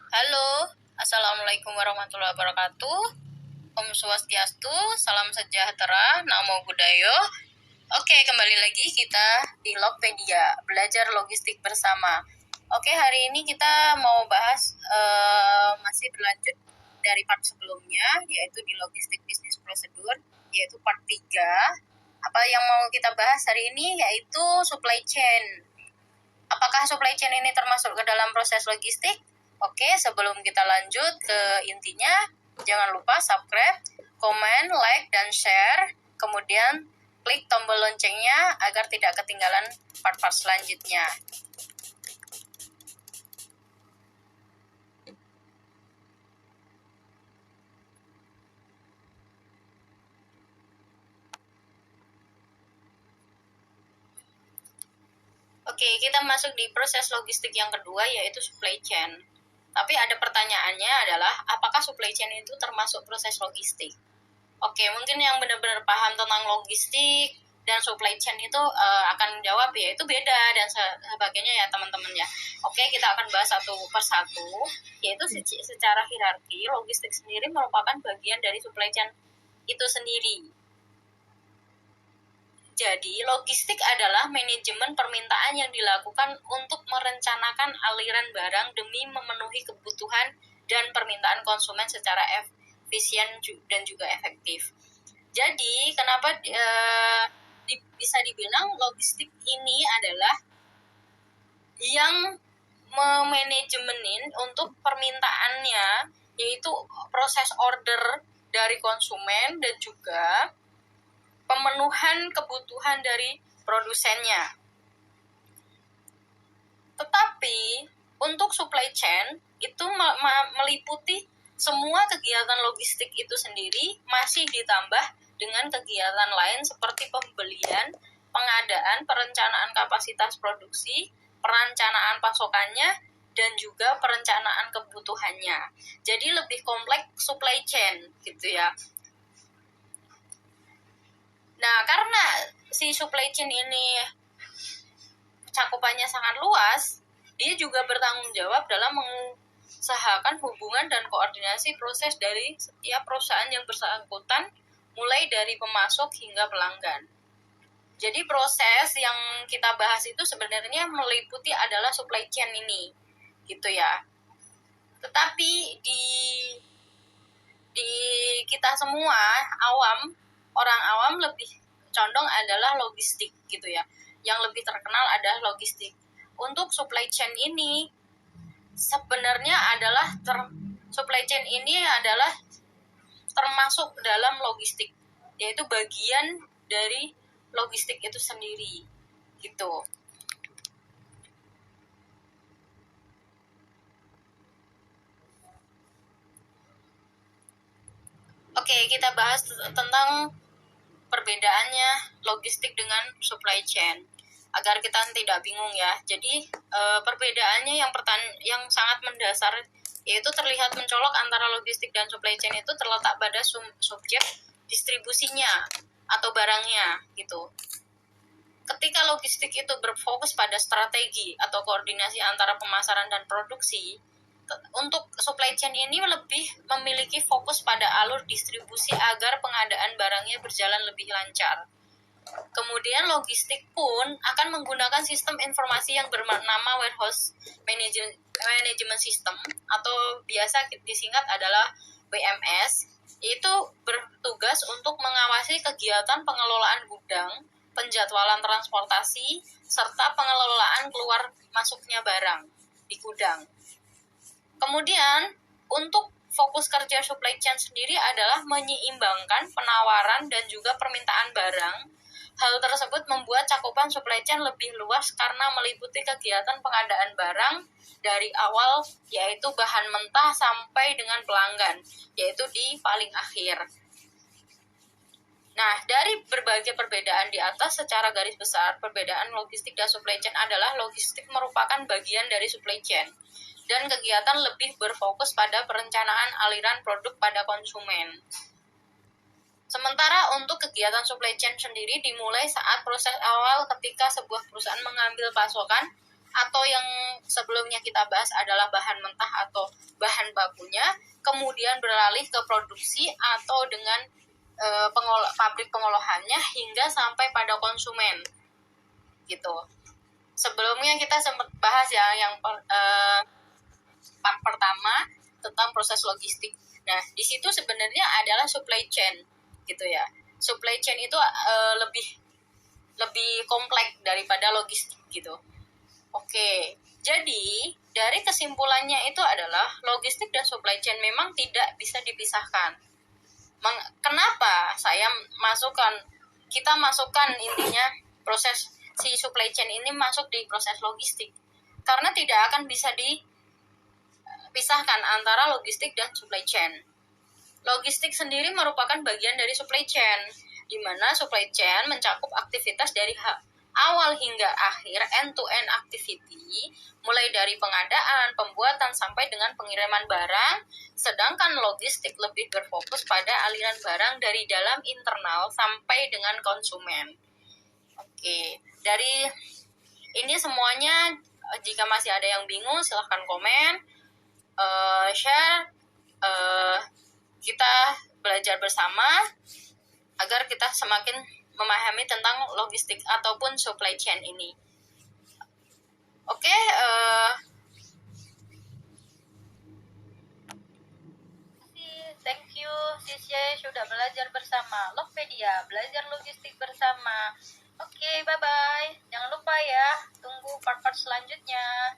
Halo, Assalamualaikum warahmatullahi wabarakatuh. Om Swastiastu, salam sejahtera, Namo Buddhaya. Oke, kembali lagi kita di Logpedia, belajar logistik bersama. Oke, hari ini kita mau bahas masih berlanjut dari part sebelumnya, yaitu di logistik bisnis prosedur, yaitu part 3. Apa yang mau kita bahas hari ini yaitu supply chain. Apakah supply chain ini termasuk ke dalam proses logistik? Oke, sebelum kita lanjut ke intinya, jangan lupa subscribe, komen, like, dan share. Kemudian klik tombol loncengnya agar tidak ketinggalan part-part selanjutnya. Oke, kita masuk di proses logistik yang kedua, yaitu supply chain. Tapi ada pertanyaannya adalah, apakah supply chain itu termasuk proses logistik? Oke, mungkin yang benar-benar paham tentang logistik dan supply chain itu akan jawab ya, itu beda dan sebagainya ya teman-teman ya. Oke, kita akan bahas satu persatu, yaitu secara hierarki, logistik sendiri merupakan bagian dari supply chain itu sendiri. Jadi, logistik adalah manajemen permintaan yang dilakukan untuk merencanakan aliran barang demi memenuhi kebutuhan dan permintaan konsumen secara efisien dan juga efektif. Jadi, kenapa bisa dibilang logistik ini adalah yang memanajemenin untuk permintaannya, yaitu proses order dari konsumen dan juga pemenuhan kebutuhan dari produsennya. Tetapi untuk supply chain itu meliputi semua kegiatan logistik itu sendiri, masih ditambah dengan kegiatan lain seperti pembelian, pengadaan, perencanaan kapasitas produksi, perencanaan pasokannya, dan juga perencanaan kebutuhannya. Jadi lebih kompleks supply chain gitu ya. Nah, karena si supply chain ini cakupannya sangat luas, dia juga bertanggung jawab dalam mengusahakan hubungan dan koordinasi proses dari setiap perusahaan yang bersangkutan, mulai dari pemasok hingga pelanggan. Jadi proses yang kita bahas itu sebenarnya meliputi adalah supply chain ini, gitu ya. Tetapi di kita semua orang awam lebih condong adalah logistik gitu ya. Yang lebih terkenal adalah logistik. Untuk supply chain ini sebenarnya adalah supply chain ini adalah termasuk dalam logistik, yaitu bagian dari logistik itu sendiri gitu. Oke, kita bahas tentang perbedaannya logistik dengan supply chain agar kita tidak bingung ya. Jadi perbedaannya yang sangat mendasar yaitu terlihat mencolok antara logistik dan supply chain itu terletak pada subjek distribusinya atau barangnya gitu. Ketika logistik itu berfokus pada strategi atau koordinasi antara pemasaran dan produksi, untuk supply chain ini lebih memiliki fokus pada alur distribusi agar pengadaan barangnya berjalan lebih lancar. Kemudian logistik pun akan menggunakan sistem informasi yang bernama warehouse management system atau biasa disingkat adalah WMS, yaitu bertugas untuk mengawasi kegiatan pengelolaan gudang, penjadwalan transportasi, serta pengelolaan keluar masuknya barang di gudang. Kemudian, untuk fokus kerja supply chain sendiri adalah menyeimbangkan penawaran dan juga permintaan barang. Hal tersebut membuat cakupan supply chain lebih luas karena meliputi kegiatan pengadaan barang dari awal, yaitu bahan mentah sampai dengan pelanggan, yaitu di paling akhir. Nah, dari berbagai perbedaan di atas, secara garis besar, perbedaan logistik dan supply chain adalah logistik merupakan bagian dari supply chain, dan kegiatan lebih berfokus pada perencanaan aliran produk pada konsumen. Sementara untuk kegiatan supply chain sendiri dimulai saat proses awal ketika sebuah perusahaan mengambil pasokan atau yang sebelumnya kita bahas adalah bahan mentah atau bahan bakunya, kemudian beralih ke produksi atau dengan pabrik pengolahannya hingga sampai pada konsumen gitu. Sebelumnya kita sempat bahas ya yang part pertama tentang proses logistik. Nah, di situ sebenarnya adalah supply chain gitu ya. Supply chain itu lebih kompleks daripada logistik gitu. Oke, jadi dari kesimpulannya itu adalah logistik dan supply chain memang tidak bisa dipisahkan. Kenapa kita masukkan intinya proses si supply chain ini masuk di proses logistik? Karena tidak akan bisa dipisahkan antara logistik dan supply chain. Logistik sendiri merupakan bagian dari supply chain, di mana supply chain mencakup aktivitas dari awal hingga akhir end-to-end activity, mulai dari pengadaan, pembuatan, sampai dengan pengiriman barang, sedangkan logistik lebih berfokus pada aliran barang dari dalam internal sampai dengan konsumen. Oke, dari ini semuanya, jika masih ada yang bingung, silahkan komen, share, kita belajar bersama agar kita semakin memahami tentang logistik ataupun supply chain ini. Oke, thank you Sisye sudah belajar bersama Lokpedia, belajar logistik bersama. Oke, bye-bye. Jangan lupa ya, tunggu part-part selanjutnya.